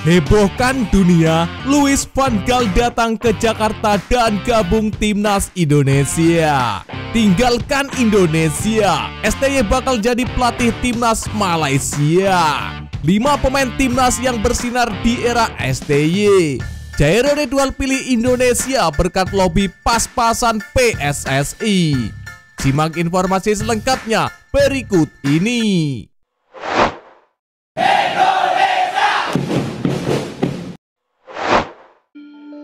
Hebohkan dunia, Louis van Gaal datang ke Jakarta dan gabung timnas Indonesia. Tinggalkan Indonesia, STY bakal jadi pelatih timnas Malaysia. 5 pemain timnas yang bersinar di era STY. Jairo Ridwan pilih Indonesia berkat lobi pas-pasan PSSI. Simak informasi selengkapnya berikut ini.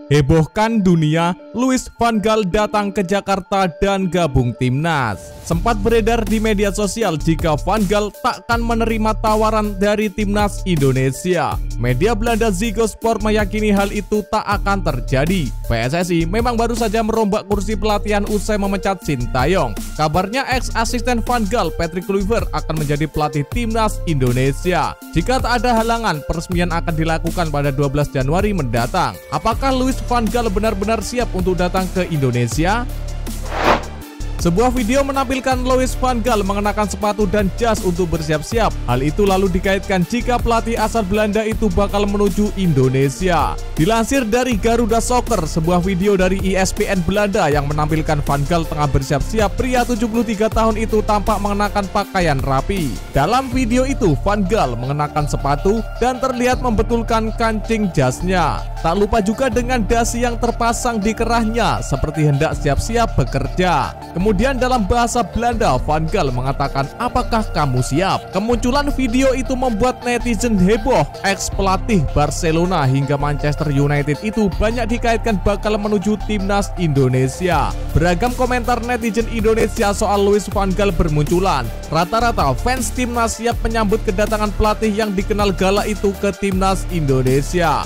Hebohkan dunia, Louis van Gaal datang ke Jakarta dan gabung timnas. Sempat beredar di media sosial jika Van Gaal takkan menerima tawaran dari timnas Indonesia. Media Belanda Ziggo Sport meyakini hal itu tak akan terjadi. PSSI memang baru saja merombak kursi pelatihan usai memecat Sintayong. Kabarnya ex-asisten Van Gaal, Patrick Kluivert, akan menjadi pelatih timnas Indonesia. Jika tak ada halangan, peresmian akan dilakukan pada 12 Januari mendatang. Apakah Louis van Gaal benar-benar siap untuk datang ke Indonesia? Sebuah video menampilkan Louis van Gaal mengenakan sepatu dan jas untuk bersiap-siap. Hal itu lalu dikaitkan jika pelatih asal Belanda itu bakal menuju Indonesia. Dilansir dari Garuda Soccer, sebuah video dari ESPN Belanda yang menampilkan Van Gaal tengah bersiap-siap, pria 73 tahun itu tampak mengenakan pakaian rapi. Dalam video itu, Van Gaal mengenakan sepatu dan terlihat membetulkan kancing jasnya. Tak lupa juga dengan dasi yang terpasang di kerahnya, seperti hendak siap-siap bekerja. Kemudian dalam bahasa Belanda, Van Gaal mengatakan, "Apakah kamu siap?" Kemunculan video itu membuat netizen heboh. Ex-pelatih Barcelona hingga Manchester United itu banyak dikaitkan bakal menuju timnas Indonesia. Beragam komentar netizen Indonesia soal Louis van Gaal bermunculan. Rata-rata fans timnas siap menyambut kedatangan pelatih yang dikenal galak itu ke timnas Indonesia.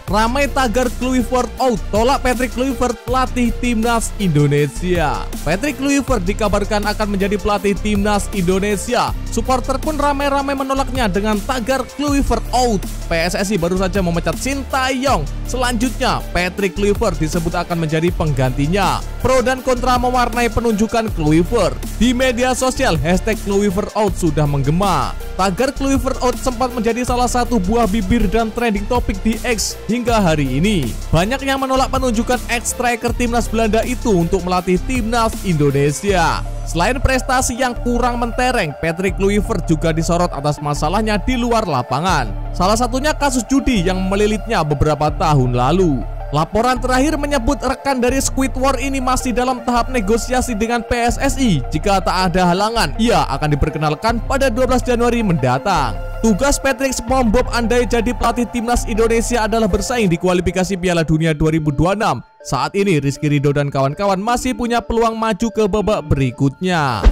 Ramai tagar Kluivert out, tolak Patrick Kluivert pelatih timnas Indonesia. Patrick Kluivert dikabarkan akan menjadi pelatih timnas Indonesia. Supporter pun ramai-ramai menolaknya dengan tagar Kluivert out. PSSI baru saja memecat Sintayong. Selanjutnya, Patrick Kluivert disebut akan menjadi penggantinya. Pro dan kontra mewarnai penunjukan Kluivert. Di media sosial, hashtag Kluivert out sudah menggema. Tagar Kluivert out sempat menjadi salah satu buah bibir dan trending topik di X hingga hari ini. Banyak yang menolak penunjukan ex-striker timnas Belanda itu untuk melatih timnas Indonesia. Selain prestasi yang kurang mentereng, Patrick Kluivert juga disorot atas masalahnya di luar lapangan. Salah satunya kasus judi yang melilitnya beberapa tahun lalu. Laporan terakhir menyebut rekan dari Squidward ini masih dalam tahap negosiasi dengan PSSI. Jika tak ada halangan, ia akan diperkenalkan pada 12 Januari mendatang. Tugas Patrick SpongeBob andai jadi pelatih timnas Indonesia adalah bersaing di kualifikasi Piala Dunia 2026. Saat ini Rizky Ridho dan kawan-kawan masih punya peluang maju ke babak berikutnya.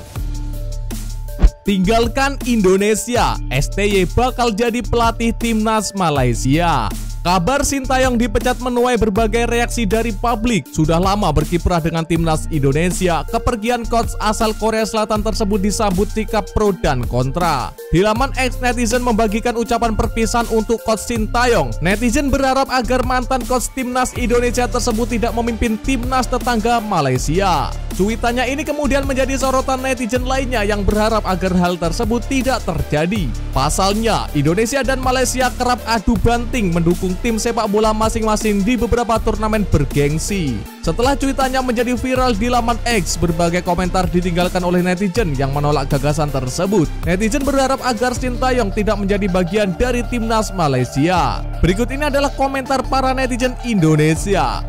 Tinggalkan Indonesia, STY bakal jadi pelatih timnas Malaysia. Kabar Sintayong dipecat menuai berbagai reaksi dari publik. Sudah lama berkiprah dengan timnas Indonesia, kepergian coach asal Korea Selatan tersebut disambut sikap pro dan kontra. Di laman X, netizen membagikan ucapan perpisahan untuk coach Sintayong. Netizen berharap agar mantan coach timnas Indonesia tersebut tidak memimpin timnas tetangga Malaysia. Cuitannya ini kemudian menjadi sorotan netizen lainnya yang berharap agar hal tersebut tidak terjadi. Pasalnya, Indonesia dan Malaysia kerap adu banting mendukung tim sepak bola masing-masing di beberapa turnamen bergengsi. Setelah cuitannya menjadi viral di laman X, berbagai komentar ditinggalkan oleh netizen yang menolak gagasan tersebut. Netizen berharap agar Sintayong tidak menjadi bagian dari timnas Malaysia. Berikut ini adalah komentar para netizen Indonesia.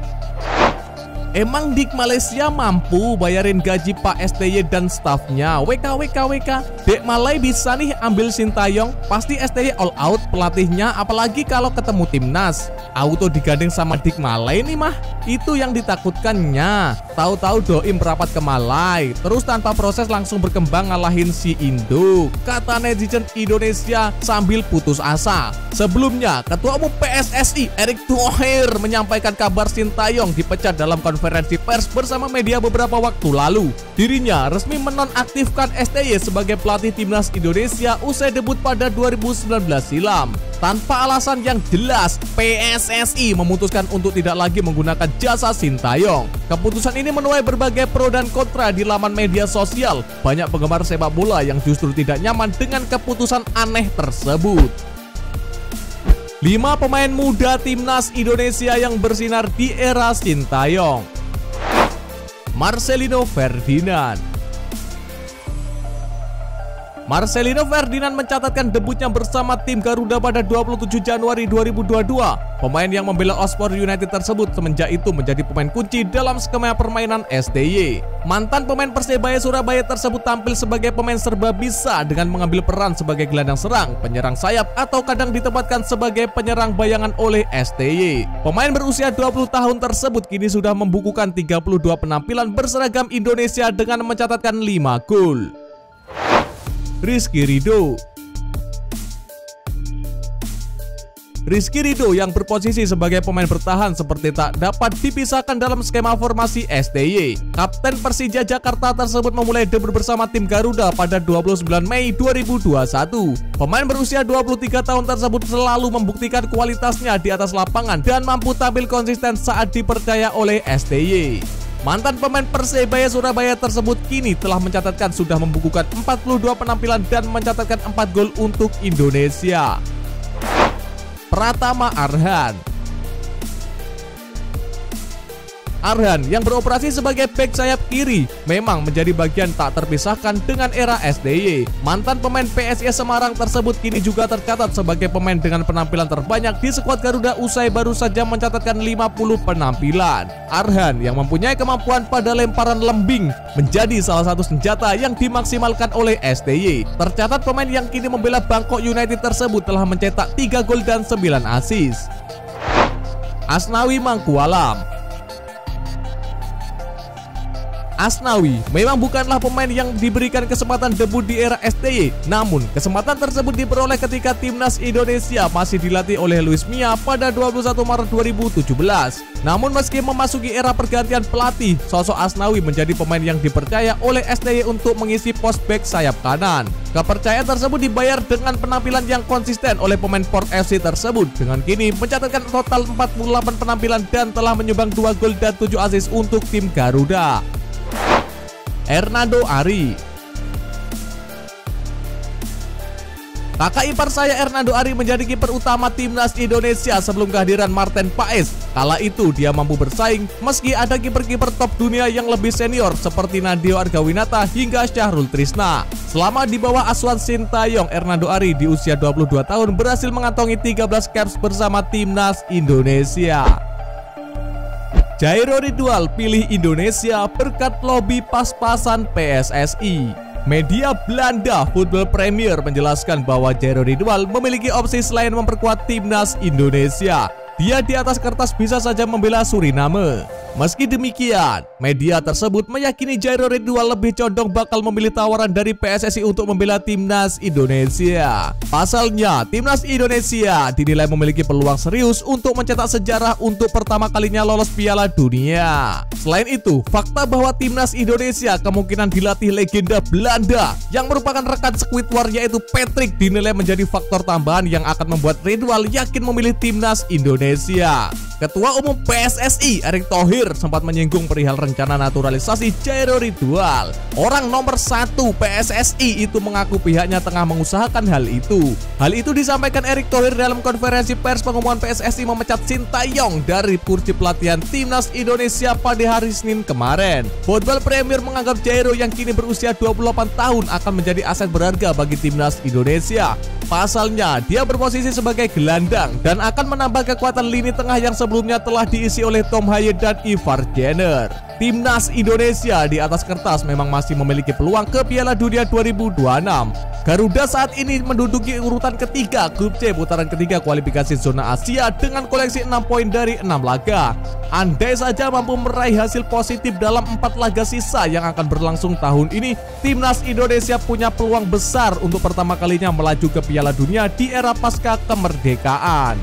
Emang Dik Malaysia mampu bayarin gaji Pak STY dan stafnya? WK. Dek Malay bisa nih ambil Sintayong. Pasti STY all out pelatihnya, apalagi kalau ketemu timnas. Auto digandeng sama Dik Malay nih mah. Itu yang ditakutkannya. Tahu-tahu Doim merapat ke Malay, terus tanpa proses langsung berkembang ngalahin si Indo, kata netizen Indonesia sambil putus asa. Sebelumnya, Ketua Umum PSSI Erick Thohir menyampaikan kabar Sintayong dipecat dalam konferensi pers bersama media beberapa waktu lalu. Dirinya resmi menonaktifkan STY sebagai pelatih timnas Indonesia usai debut pada 2019 silam. Tanpa alasan yang jelas, PSSI memutuskan untuk tidak lagi menggunakan jasa Sintayong. Keputusan ini menuai berbagai pro dan kontra di laman media sosial. Banyak penggemar sepak bola yang justru tidak nyaman dengan keputusan aneh tersebut. 5 pemain muda Timnas Indonesia yang bersinar di era Sintayong. Marcelino Ferdinand. Marcelino Ferdinand mencatatkan debutnya bersama tim Garuda pada 27 Januari 2022. Pemain yang membela Oxford United tersebut semenjak itu menjadi pemain kunci dalam skema permainan STY. Mantan pemain Persebaya Surabaya tersebut tampil sebagai pemain serba bisa dengan mengambil peran sebagai gelandang serang, penyerang sayap, atau kadang ditempatkan sebagai penyerang bayangan oleh STY. Pemain berusia 20 tahun tersebut kini sudah membukukan 32 penampilan berseragam Indonesia dengan mencatatkan 5 gol. Rizky Ridho. Rizky Ridho yang berposisi sebagai pemain bertahan seperti tak dapat dipisahkan dalam skema formasi STY. Kapten Persija Jakarta tersebut memulai debut bersama tim Garuda pada 29 Mei 2021. Pemain berusia 23 tahun tersebut selalu membuktikan kualitasnya di atas lapangan dan mampu tampil konsisten saat dipercaya oleh STY. Mantan pemain Persebaya Surabaya tersebut kini telah mencatatkan sudah membukukan 42 penampilan dan mencatatkan 4 gol untuk Indonesia. Pratama Arhan. Arhan yang beroperasi sebagai bek sayap kiri memang menjadi bagian tak terpisahkan dengan era STY. Mantan pemain PSIS Semarang tersebut kini juga tercatat sebagai pemain dengan penampilan terbanyak di skuad Garuda usai baru saja mencatatkan 50 penampilan. Arhan yang mempunyai kemampuan pada lemparan lembing menjadi salah satu senjata yang dimaksimalkan oleh STY. Tercatat pemain yang kini membela Bangkok United tersebut telah mencetak 3 gol dan 9 assist. Asnawi Mangkualam. Asnawi memang bukanlah pemain yang diberikan kesempatan debut di era STY, namun kesempatan tersebut diperoleh ketika Timnas Indonesia masih dilatih oleh Luis Mia pada 21 Maret 2017. Namun meski memasuki era pergantian pelatih, sosok Asnawi menjadi pemain yang dipercaya oleh STY untuk mengisi pos bek sayap kanan. Kepercayaan tersebut dibayar dengan penampilan yang konsisten oleh pemain Port FC tersebut, dengan kini mencatatkan total 48 penampilan dan telah menyumbang 2 gol dan 7 assist untuk tim Garuda. Hernando Ari. Kakak ipar saya Hernando Ari menjadi kiper utama Timnas Indonesia sebelum kehadiran Marten Paes. Kala itu dia mampu bersaing meski ada kiper-kiper top dunia yang lebih senior seperti Nadeo Argawinata hingga Syahrul Trisna. Selama di bawah asuhan Sintayong, Hernando Ari di usia 22 tahun berhasil mengantongi 13 caps bersama Timnas Indonesia. Jairo Ridwal pilih Indonesia berkat lobi pas-pasan PSSI. Media Belanda Football Premier menjelaskan bahwa Jairo Ridwal memiliki opsi selain memperkuat Timnas Indonesia. Dia di atas kertas bisa saja membela Suriname. Meski demikian, media tersebut meyakini Jairo Ridwal lebih condong bakal memilih tawaran dari PSSI untuk membela Timnas Indonesia. Pasalnya, Timnas Indonesia dinilai memiliki peluang serius untuk mencetak sejarah untuk pertama kalinya lolos Piala Dunia. Selain itu, fakta bahwa Timnas Indonesia kemungkinan dilatih legenda Belanda yang merupakan rekan Squidward yaitu Patrick dinilai menjadi faktor tambahan yang akan membuat Ridwal yakin memilih Timnas Indonesia. Ketua Umum PSSI Erick Thohir sempat menyinggung perihal rencana naturalisasi Jairo Ridwal. Orang nomor 1 PSSI itu mengaku pihaknya tengah mengusahakan hal itu. Hal itu disampaikan Erick Thohir dalam konferensi pers pengumuman PSSI memecat Sintayong dari kursi pelatihan Timnas Indonesia pada hari Senin kemarin. Football Premier menganggap Jairo yang kini berusia 28 tahun akan menjadi aset berharga bagi Timnas Indonesia. Pasalnya, dia berposisi sebagai gelandang dan akan menambah kekuatan lini tengah yang sebelumnya telah diisi oleh Tom Haye dan Ivar Jenner. Timnas Indonesia di atas kertas memang masih memiliki peluang ke Piala Dunia 2026. Garuda saat ini menduduki urutan ketiga grup C putaran ketiga kualifikasi zona Asia dengan koleksi 6 poin dari 6 laga. Andai saja mampu meraih hasil positif dalam 4 laga sisa yang akan berlangsung tahun ini, Timnas Indonesia punya peluang besar untuk pertama kalinya melaju ke Piala Dunia di era pasca kemerdekaan.